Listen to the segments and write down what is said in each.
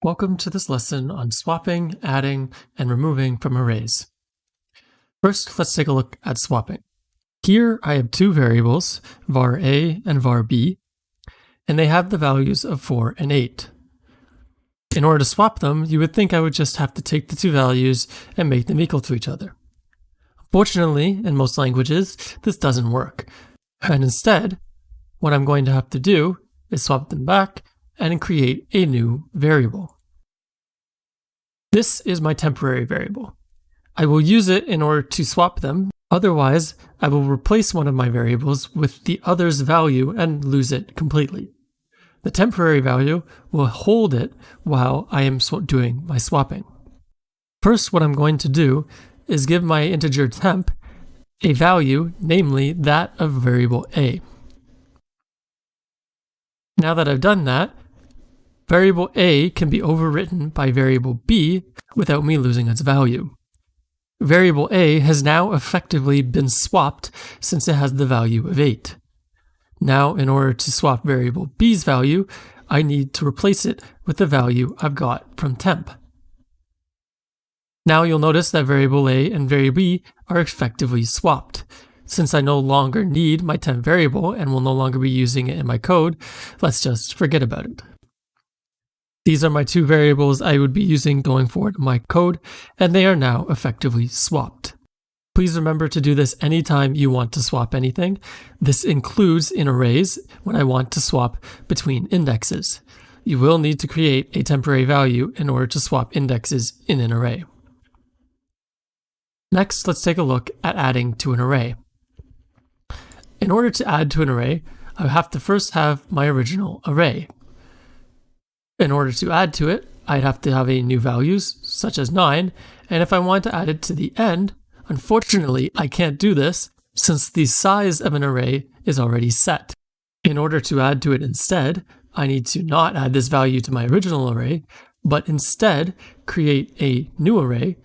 Welcome to this lesson on swapping, adding, and removing from arrays. First, let's take a look at swapping. Here I have two variables, var a and var b, and they have the values of 4 and 8. In order to swap them, you would think I would just have to take the two values and make them equal to each other. Fortunately, in most languages, this doesn't work. And instead, what I'm going to have to do is swap them back and create a new variable. This is my temporary variable. I will use it in order to swap them. Otherwise, I will replace one of my variables with the other's value and lose it completely. The temporary value will hold it while I am doing my swapping. First, what I'm going to do is give my integer temp a value, namely that of variable a. Now that I've done that, variable a can be overwritten by variable b without me losing its value. Variable a has now effectively been swapped since it has the value of 8. Now, in order to swap variable b's value, I need to replace it with the value I've got from temp. Now you'll notice that variable a and variable b are effectively swapped. Since I no longer need my temp variable and will no longer be using it in my code, let's just forget about it. These are my two variables I would be using going forward in my code, and they are now effectively swapped. Please remember to do this anytime you want to swap anything. This includes in arrays when I want to swap between indexes. You will need to create a temporary value in order to swap indexes in an array. Next, let's take a look at adding to an array. In order to add to an array, I have to first have my original array. In order to add to it, I'd have to have a new values, such as 9, and if I want to add it to the end, unfortunately I can't do this since the size of an array is already set. In order to add to it instead, I need to not add this value to my original array, but instead create a new array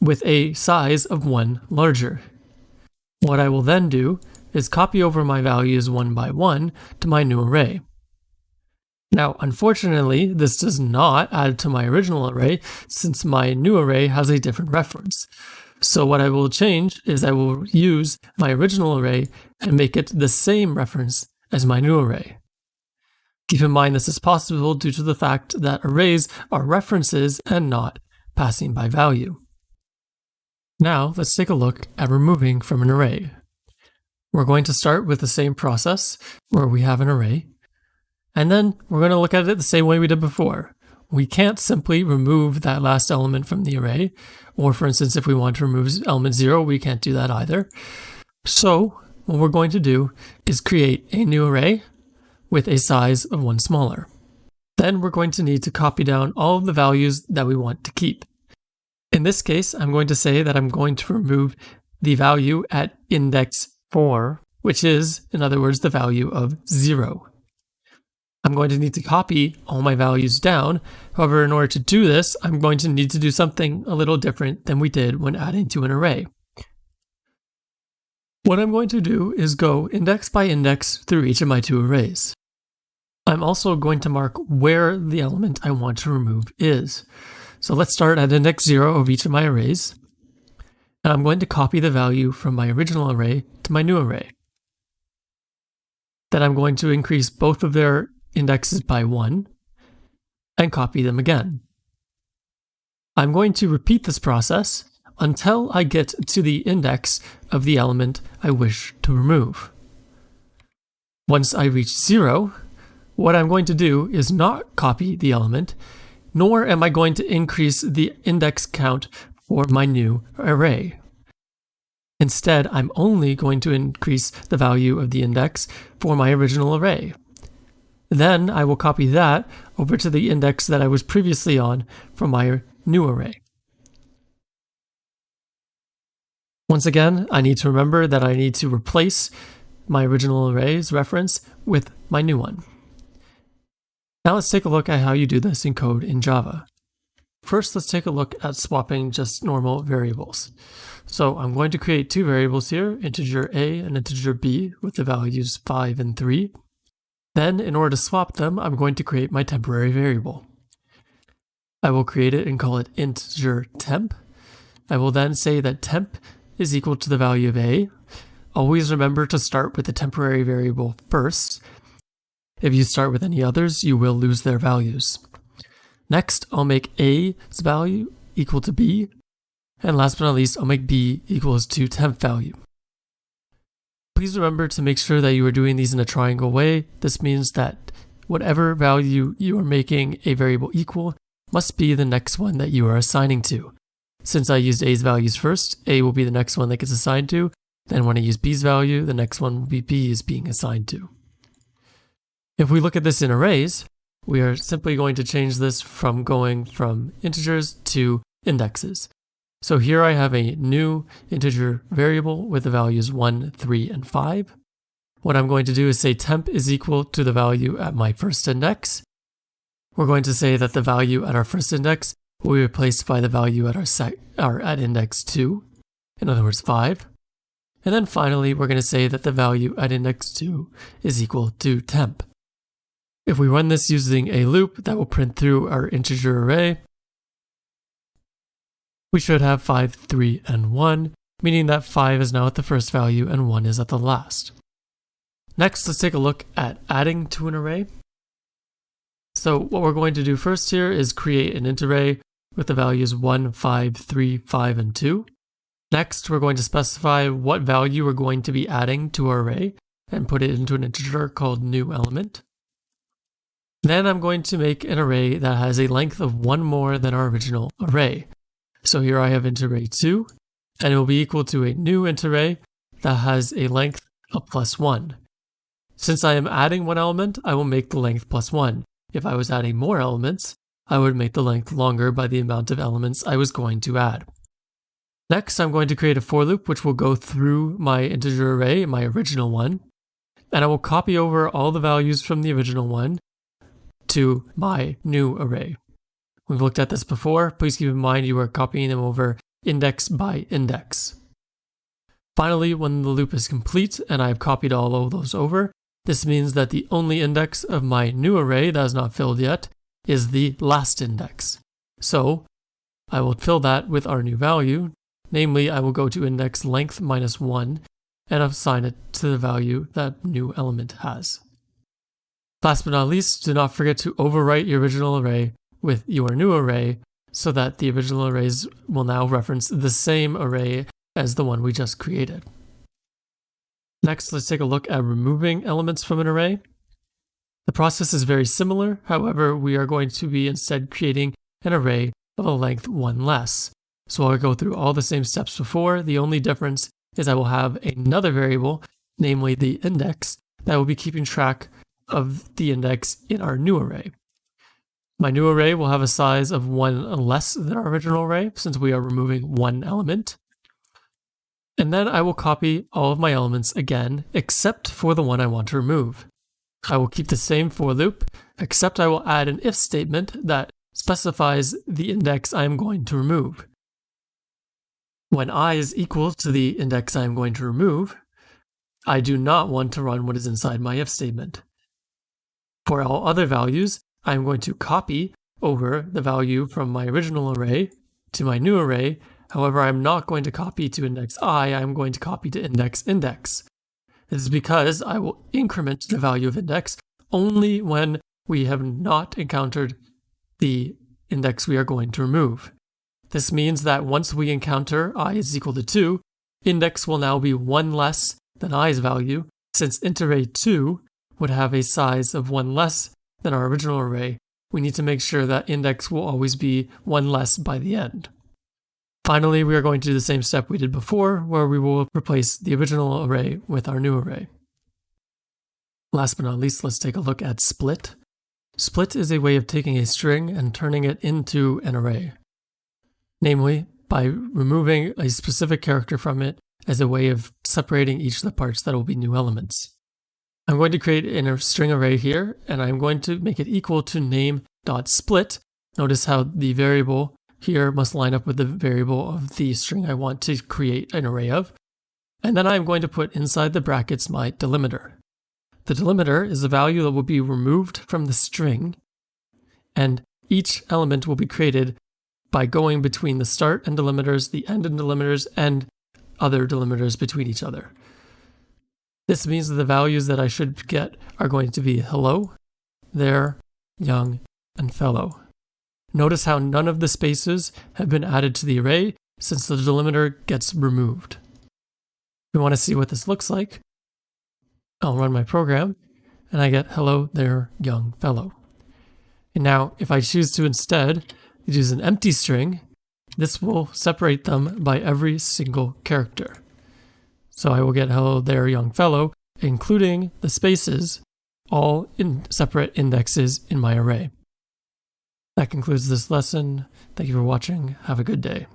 with a size of 1 larger. What I will then do is copy over my values one by one to my new array. Now, unfortunately, this does not add to my original array since my new array has a different reference. So what I will change is I will use my original array and make it the same reference as my new array. Keep in mind this is possible due to the fact that arrays are references and not passing by value. Now, let's take a look at removing from an array. We're going to start with the same process where we have an array. And then we're going to look at it the same way we did before. We can't simply remove that last element from the array, or for instance, if we want to remove element 0, we can't do that either. So what we're going to do is create a new array with a size of 1 smaller. Then we're going to need to copy down all of the values that we want to keep. In this case, I'm going to say that I'm going to remove the value at index 4, which is, in other words, the value of 0. I'm going to need to copy all my values down. However, in order to do this, I'm going to need to do something a little different than we did when adding to an array. What I'm going to do is go index by index through each of my two arrays. I'm also going to mark where the element I want to remove is. So let's start at index 0 of each of my arrays. And I'm going to copy the value from my original array to my new array. Then I'm going to increase both of their indexes by 1 and copy them again. I'm going to repeat this process until I get to the index of the element I wish to remove. Once I reach 0, what I'm going to do is not copy the element, nor am I going to increase the index count for my new array. Instead, I'm only going to increase the value of the index for my original array. Then I will copy that over to the index that I was previously on for my new array. Once again, I need to remember that I need to replace my original array's reference with my new one. Now let's take a look at how you do this in code in Java. First, let's take a look at swapping just normal variables. So I'm going to create two variables here, integer a and integer b, with the values 5 and 3. Then, in order to swap them, I'm going to create my temporary variable. I will create it and call it integer temp. I will then say that temp is equal to the value of a. Always remember to start with the temporary variable first. If you start with any others, you will lose their values. Next, I'll make a's value equal to b. And last but not least, I'll make b equals to temp value. Please remember to make sure that you are doing these in a triangle way. This means that whatever value you are making a variable equal must be the next one that you are assigning to. Since I used a's values first, a will be the next one that gets assigned to. Then when I use b's value, the next one will be b is being assigned to. If we look at this in arrays, we are simply going to change this from going from integers to indexes. So here I have a new integer variable with the values 1, 3, and 5. What I'm going to do is say temp is equal to the value at my first index. We're going to say that the value at our first index will be replaced by the value at at index 2, in other words 5. And then finally, we're going to say that the value at index 2 is equal to temp. If we run this using a loop that will print through our integer array, we should have 5, 3, and 1, meaning that 5 is now at the first value and 1 is at the last. Next, let's take a look at adding to an array. So what we're going to do first here is create an int array with the values 1, 5, 3, 5, and 2. Next, we're going to specify what value we're going to be adding to our array and put it into an integer called new element. Then I'm going to make an array that has a length of 1 more than our original array. So here I have int array 2, and it will be equal to a new int array that has a length of +1. Since I am adding one element, I will make the length +1. If I was adding more elements, I would make the length longer by the amount of elements I was going to add. Next, I'm going to create a for loop which will go through my integer array, my original one, and I will copy over all the values from the original one to my new array. We've looked at this before. Please keep in mind you are copying them over index by index. Finally, when the loop is complete and I've copied all of those over, this means that the only index of my new array that is not filled yet is the last index. So I will fill that with our new value. Namely, I will go to index length -1 and assign it to the value that new element has. Last but not least, do not forget to overwrite your original array with your new array so that the original arrays will now reference the same array as the one we just created. Next, let's take a look at removing elements from an array. The process is very similar, however, we are going to be instead creating an array of a length 1 less. So I'll go through all the same steps before. The only difference is I will have another variable, namely the index, that will be keeping track of the index in our new array. My new array will have a size of 1 less than our original array, since we are removing one element. And then I will copy all of my elements again, except for the one I want to remove. I will keep the same for loop, except I will add an if statement that specifies the index I am going to remove. When I is equal to the index I am going to remove, I do not want to run what is inside my if statement. For all other values, I am going to copy over the value from my original array to my new array. However, I am not going to copy to index I am going to copy to index. This is because I will increment the value of index only when we have not encountered the index we are going to remove. This means that once we encounter I is equal to 2, index will now be 1 less than i's value, since int array 2 would have a size of 1 less than our original array. We need to make sure that index will always be 1 less by the end. Finally, we are going to do the same step we did before, where we will replace the original array with our new array. Last but not least, let's take a look at split. Split is a way of taking a string and turning it into an array. Namely, by removing a specific character from it as a way of separating each of the parts that will be new elements. I'm going to create a string array here, and I'm going to make it equal to name.split. Notice how the variable here must line up with the variable of the string I want to create an array of. And then I'm going to put inside the brackets my delimiter. The delimiter is the value that will be removed from the string, and each element will be created by going between the start and delimiters, the end and delimiters, and other delimiters between each other. This means that the values that I should get are going to be hello, there, young, and fellow. Notice how none of the spaces have been added to the array since the delimiter gets removed. If we want to see what this looks like, I'll run my program, and I get hello, there, young, fellow. And now, if I choose to instead use an empty string, this will separate them by every single character. So I will get hello, there, young, fellow, including the spaces, all in separate indexes in my array. That concludes this lesson. Thank you for watching. Have a good day.